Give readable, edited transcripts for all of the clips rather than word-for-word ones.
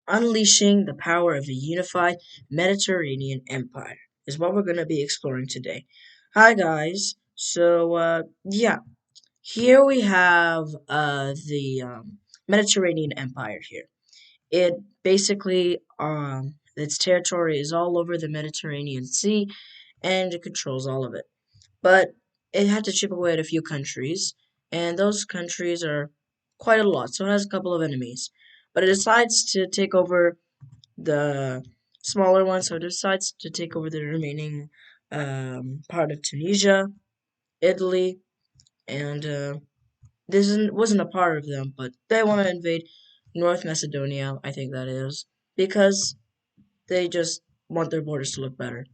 Unleashing the power of a unified Mediterranean empire is what we're going to be exploring today. Hi, guys. Yeah, here we have the Mediterranean Empire here. It basically, its territory is all over the Mediterranean Sea and it controls all of it. But it had to chip away at a few countries, and those countries are quite a lot, so it has a couple of enemies. But it decides to take over the smaller one, so it decides to take over the remaining part of Tunisia, Italy, and wasn't a part of them, but they want to invade North Macedonia, I think that is, because they just want their borders to look better.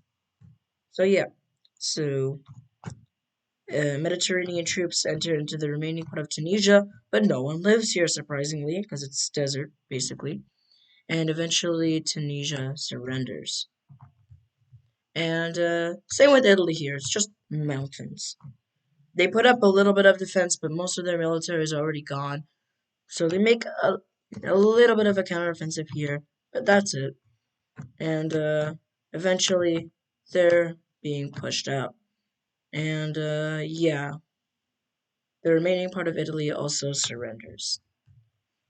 So yeah, so Mediterranean troops enter into the remaining part of Tunisia, but no one lives here, surprisingly, because it's desert, basically. And eventually, Tunisia surrenders. And same with Italy here, it's just mountains. They put up a little bit of defense, but most of their military is already gone. So they make a little bit of a counteroffensive here, but that's it. And eventually, they're being pushed out. And yeah, the remaining part of Italy also surrenders.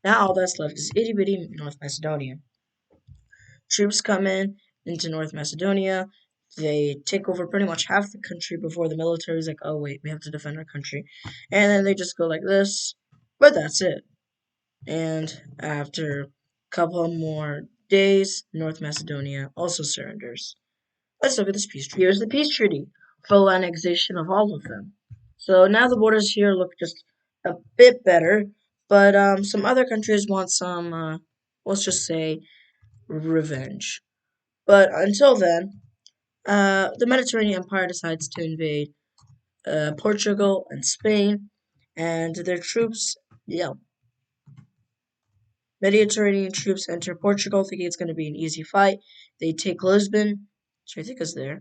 Now all that's left is itty bitty North Macedonia. Troops come in into North Macedonia. They take over pretty much half the country before the military is like, oh wait, we have to defend our country. And then they just go like this. But that's it. And after a couple more days, North Macedonia also surrenders. Let's look at this peace treaty. Here's the peace treaty. Full annexation of all of them. So now the borders here look just a bit better, but some other countries want some, let's just say, revenge. But until then, the Mediterranean Empire decides to invade Portugal and Spain, and their troops, yeah, Mediterranean troops enter Portugal, thinking it's going to be an easy fight. They take Lisbon, which I think is there,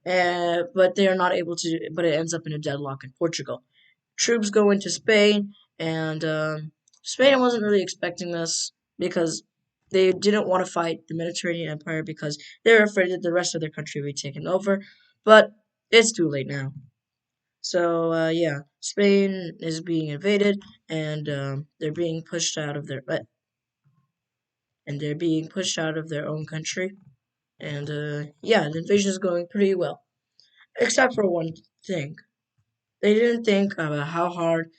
but they are not able to. But it ends up in a deadlock in Portugal. Troops go into Spain, and Spain wasn't really expecting this because they didn't want to fight the Mediterranean Empire because they were afraid that the rest of their country would be taken over. But it's too late now. So yeah, Spain is being invaded, and they're being pushed out of their own country. And yeah, the invasion is going pretty well, except for one thing. They didn't think about how hard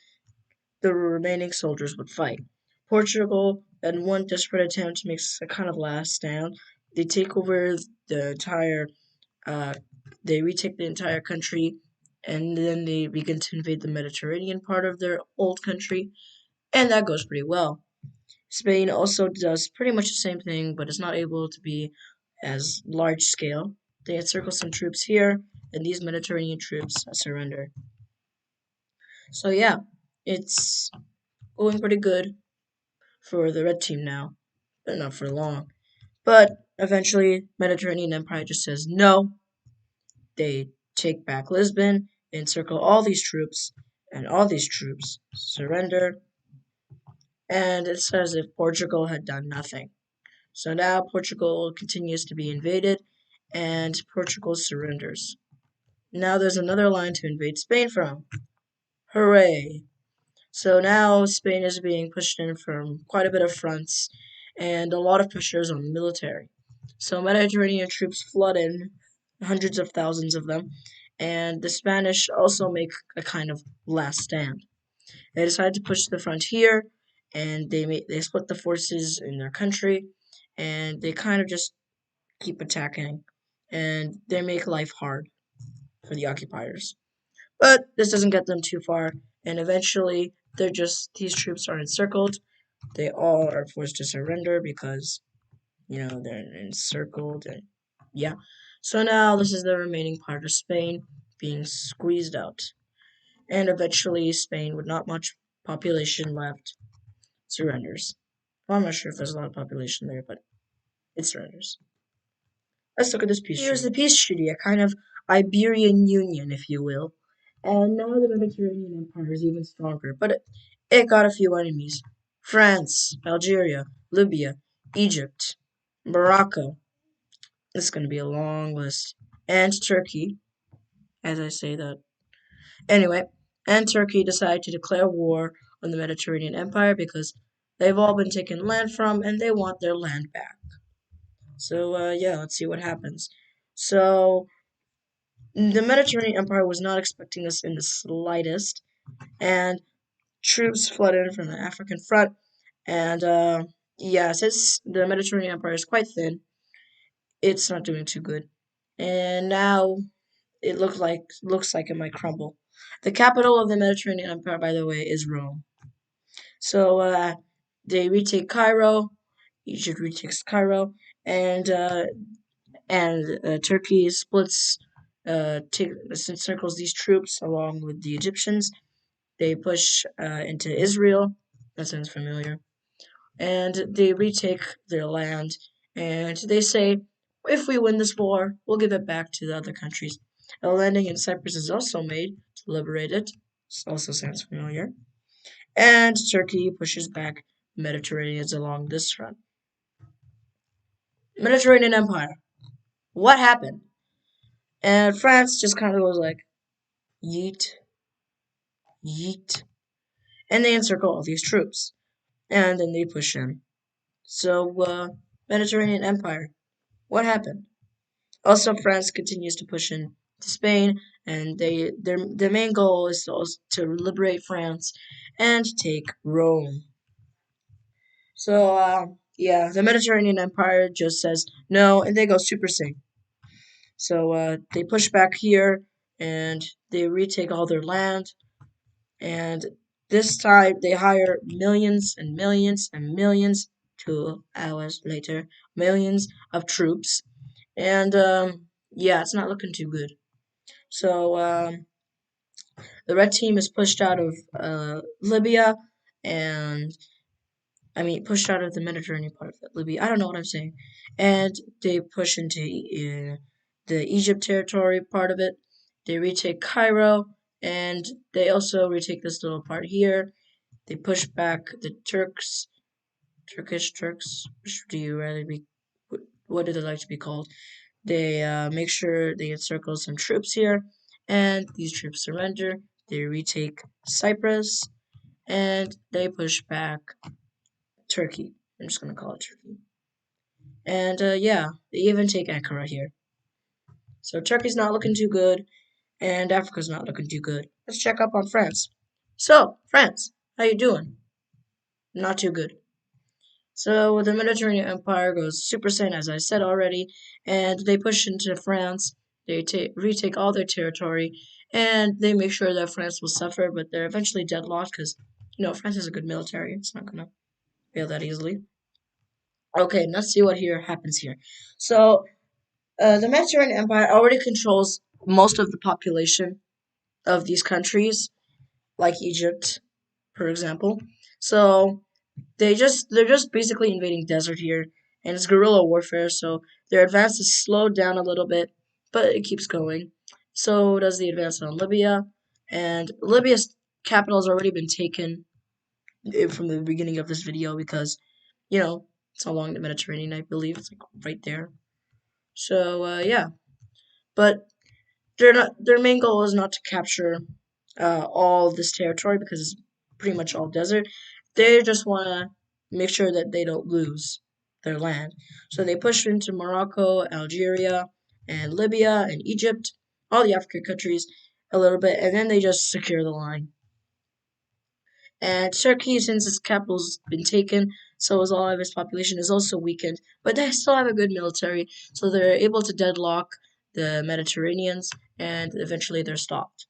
the remaining soldiers would fight. Portugal, in one desperate attempt, makes a kind of last stand. They take over the entire, uh, they retake the entire country, and then they begin to invade the Mediterranean part of their old country, and that goes pretty well. Spain also does pretty much the same thing, but is not able to be as large scale. They encircle some troops here, and these Mediterranean troops surrender. So yeah, it's going pretty good for the red team now, but not for long. But eventually, Mediterranean Empire just says no. They take back Lisbon, encircle all these troops, and all these troops surrender. And it's as if Portugal had done nothing. So now Portugal continues to be invaded, and Portugal surrenders. Now there's another line to invade Spain from. Hooray! So now Spain is being pushed in from quite a bit of fronts, and a lot of pressures on the military. So Mediterranean troops flood in, hundreds of thousands of them, and the Spanish also make a kind of last stand. They decide to push to the frontier, and they split the forces in their country, and they kind of just keep attacking, and they make life hard for the occupiers. But this doesn't get them too far, and eventually these troops are encircled. They all are forced to surrender because they're encircled, and yeah. So now this is the remaining part of Spain being squeezed out, and eventually Spain, with not much population left, surrenders. Well, I'm not sure if there's a lot of population there, but it surrenders. Let's look at this peace treaty. Here's the peace treaty, a kind of Iberian Union, if you will. And now the Mediterranean Empire is even stronger, but it got a few enemies. France, Algeria, Libya, Egypt, Morocco. This is going to be a long list. And Turkey, as I say that. Anyway, and Turkey decided to declare war on the Mediterranean Empire because they've all been taken land from and they want their land back. So, yeah, let's see what happens. So, the Mediterranean Empire was not expecting this in the slightest, and troops flooded in from the African front. And, yeah, since the Mediterranean Empire is quite thin, it's not doing too good. And now it looks like it might crumble. The capital of the Mediterranean Empire, by the way, is Rome. So they retake Cairo. Egypt retakes Cairo, and Turkey splits, circles these troops along with the Egyptians. They push into Israel. That sounds familiar. And they retake their land. And they say, if we win this war, we'll give it back to the other countries. A landing in Cyprus is also made to liberate it. This also sounds familiar. And Turkey pushes back Mediterraneans along this front. Mediterranean Empire. What happened? And France just kind of was like, yeet, yeet. And they encircle all these troops. And then they push in. So, Mediterranean Empire. What happened? Also, France continues to push in to Spain, and their main goal is to liberate France and take Rome. So, yeah, the Mediterranean Empire just says no, and they go Super Saiyan. So, they push back here, and they retake all their land, and this time they hire millions and millions and millions, 2 hours later, millions of troops, and yeah, it's not looking too good. So the red team is pushed out of Libya, and pushed out of the Mediterranean part of it, Libya. I don't know what I'm saying, and they push into the Egypt territory part of it. They retake Cairo, and they also retake this little part here. They push back the Turks, Turkish Turks. Which do you rather be? What do they like to be called? They make sure they encircle some troops here, and these troops surrender. They retake Cyprus, and they push back Turkey. I'm just gonna call it Turkey. And yeah, they even take Ankara here. So Turkey's not looking too good, and Africa's not looking too good. Let's check up on France. So, France, how you doing? Not too good. So the Mediterranean Empire goes Super Saiyan, as I said already, and they push into France. They retake all their territory, and they make sure that France will suffer, but they're eventually deadlocked because, France has a good military. It's not gonna fail that easily. Okay, let's see what here happens here. So the Mediterranean Empire already controls most of the population of these countries, like Egypt, for example. So they're just basically invading desert here, and it's guerrilla warfare, so their advance is slowed down a little bit, but it keeps going. So does the advance on Libya, and Libya's capital has already been taken from the beginning of this video because, it's along the Mediterranean, I believe. It's like right there. So yeah, but their main goal is not to capture all this territory because it's pretty much all desert. They just want to make sure that they don't lose their land. So they push into Morocco, Algeria, and Libya and Egypt, all the African countries a little bit, and then they just secure the line. And Turkey, since its capital's been taken, so is all of its population, is also weakened, but they still have a good military, so they're able to deadlock the Mediterraneans, and eventually they're stopped.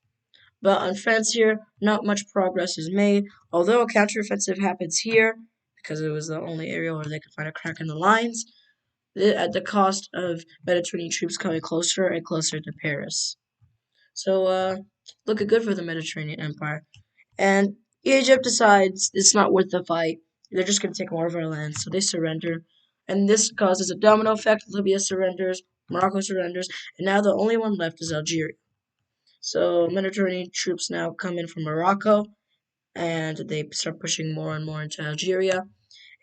But on France here, not much progress is made, although a counteroffensive happens here, because it was the only area where they could find a crack in the lines, at the cost of Mediterranean troops coming closer and closer to Paris. So, looking good for the Mediterranean Empire. And Egypt decides it's not worth the fight. They're just going to take more of our land, so they surrender. And this causes a domino effect. Libya surrenders, Morocco surrenders, and now the only one left is Algeria. So Mediterranean troops now come in from Morocco, and they start pushing more and more into Algeria.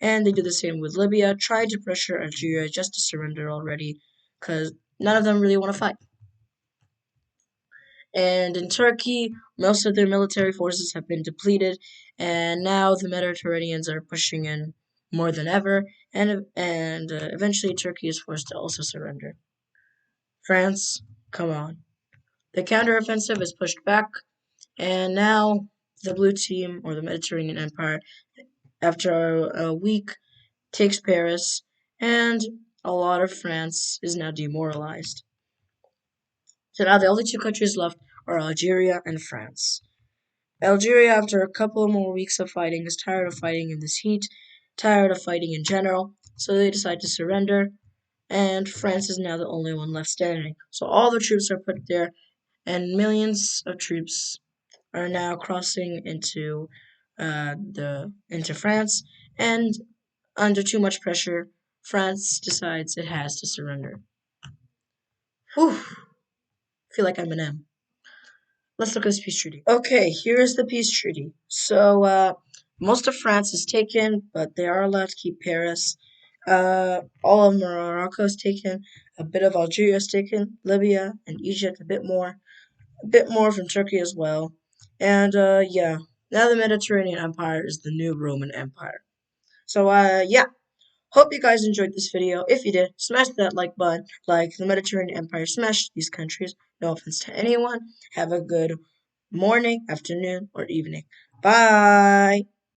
And they do the same with Libya, try to pressure Algeria just to surrender already, because none of them really want to fight. And in Turkey, most of their military forces have been depleted, and now the Mediterraneans are pushing in more than ever, and eventually Turkey is forced to also surrender. France, come on. The counteroffensive is pushed back, and now the blue team, or the Mediterranean Empire, after a week, takes Paris, and a lot of France is now demoralized. So now the only two countries left are Algeria and France. Algeria, after a couple more weeks of fighting, is tired of fighting in this heat, tired of fighting in general, so they decide to surrender, and France is now the only one left standing. So all the troops are put there, and millions of troops are now crossing into France, and under too much pressure, France decides it has to surrender. Whew, I feel like I'm an M. Let's look at this peace treaty. Okay, here's the peace treaty. So, most of France is taken, but they are allowed to keep Paris. All of Morocco is taken. A bit of Algeria is taken. Libya and Egypt, a bit more. A bit more from Turkey as well. And, yeah. Now the Mediterranean Empire is the new Roman Empire. So, yeah. Hope you guys enjoyed this video. If you did, smash that like button. Like the Mediterranean Empire, smash these countries. No offense to anyone. Have a good morning, afternoon, or evening. Bye.